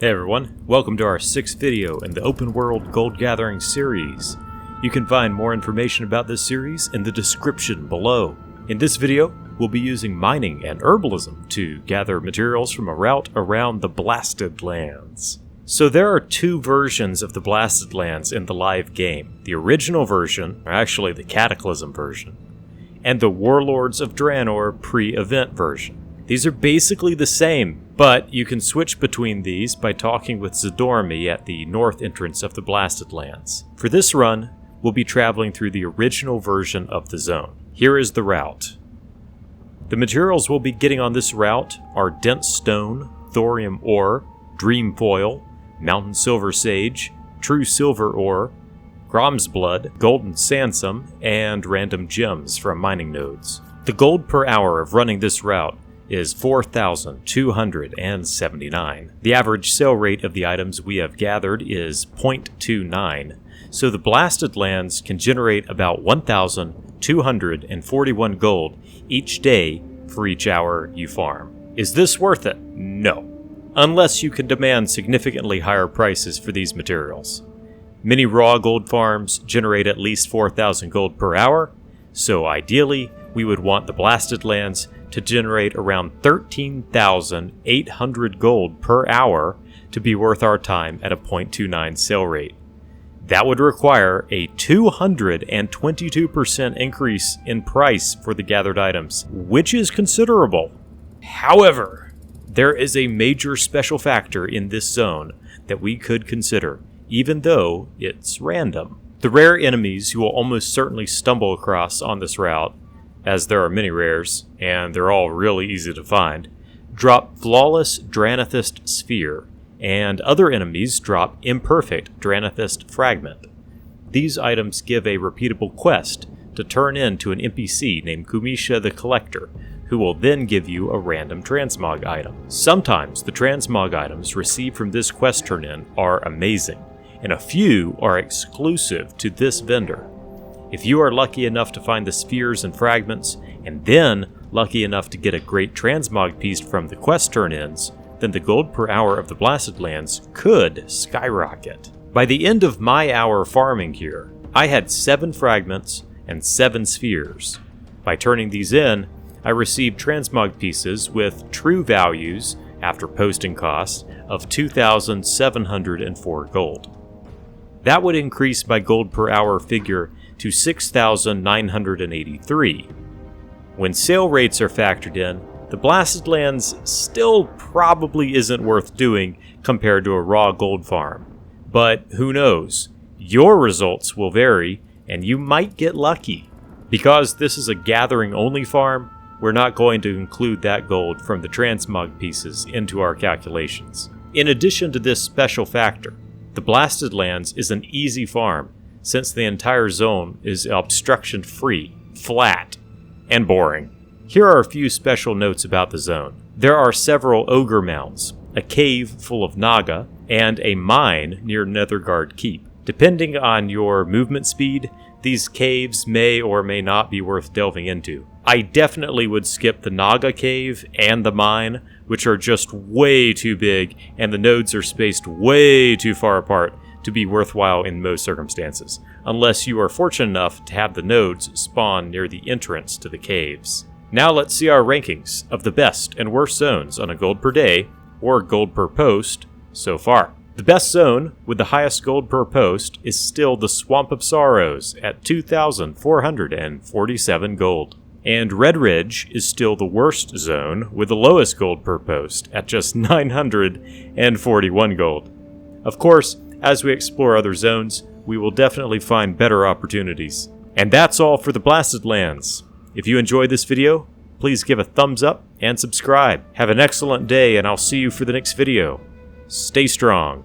Hey everyone, welcome to our 6th video in the Open World Gold Gathering series. You can find more information about this series in the description below. In this video, we'll be using mining and herbalism to gather materials from a route around the Blasted Lands. So there are two versions of the Blasted Lands in the live game. The original version, or actually the Cataclysm version, and the Warlords of Draenor pre-event version. These are basically the same, but you can switch between these by talking with Zadormi at the north entrance of the Blasted Lands. For this run, we'll be traveling through the original version of the zone. Here is the route. The materials we'll be getting on this route are dense stone, thorium ore, dream foil, mountain silver sage, true silver ore, Grom's blood, golden sansum, and random gems from mining nodes. The gold per hour of running this route is 4,279. The average sale rate of the items we have gathered is 0.29, so the Blasted Lands can generate about 1,241 gold each day for each hour you farm. Is this worth it? No, unless you can demand significantly higher prices for these materials. Many raw gold farms generate at least 4,000 gold per hour, so ideally we would want the Blasted Lands to generate around 13,800 gold per hour to be worth our time at a 0.29 sale rate. That would require a 222% increase in price for the gathered items, which is considerable. However, there is a major special factor in this zone that we could consider, even though it's random. The rare enemies you will almost certainly stumble across on this route, as there are many rares, and they're all really easy to find, drop Flawless Dranathist Sphere, and other enemies drop Imperfect Dranathist Fragment. These items give a repeatable quest to turn into an NPC named Kumisha the Collector, who will then give you a random transmog item. Sometimes the transmog items received from this quest turn-in are amazing, and a few are exclusive to this vendor. If you are lucky enough to find the spheres and fragments, and then lucky enough to get a great transmog piece from the quest turn-ins, then the gold per hour of the Blasted Lands could skyrocket. By the end of my hour farming here, I had 7 fragments and 7 spheres. By turning these in, I received transmog pieces with true values, after posting costs, of 2,704 gold. That would increase my gold per hour figure to 6,983. When sale rates are factored in, the Blasted Lands still probably isn't worth doing compared to a raw gold farm. But who knows? Your results will vary, and you might get lucky. Because this is a gathering-only farm, we're not going to include that gold from the transmog pieces into our calculations. In addition to this special factor, the Blasted Lands is an easy farm, since the entire zone is obstruction-free, flat, and boring. Here are a few special notes about the zone. There are several ogre mounds, a cave full of naga, and a mine near Netherguard Keep. Depending on your movement speed, these caves may or may not be worth delving into. I definitely would skip the Naga cave and the mine, which are just way too big, and the nodes are spaced way too far apart to be worthwhile in most circumstances, unless you are fortunate enough to have the nodes spawn near the entrance to the caves. Now let's see our rankings of the best and worst zones on a gold per day, or gold per post, so far. The best zone, with the highest gold per post, is still the Swamp of Sorrows at 2,447 gold. And Red Ridge is still the worst zone, with the lowest gold per post at just 941 gold. Of course, as we explore other zones, we will definitely find better opportunities. And that's all for the Blasted Lands. If you enjoyed this video, please give a thumbs up and subscribe. Have an excellent day, and I'll see you for the next video. Stay strong.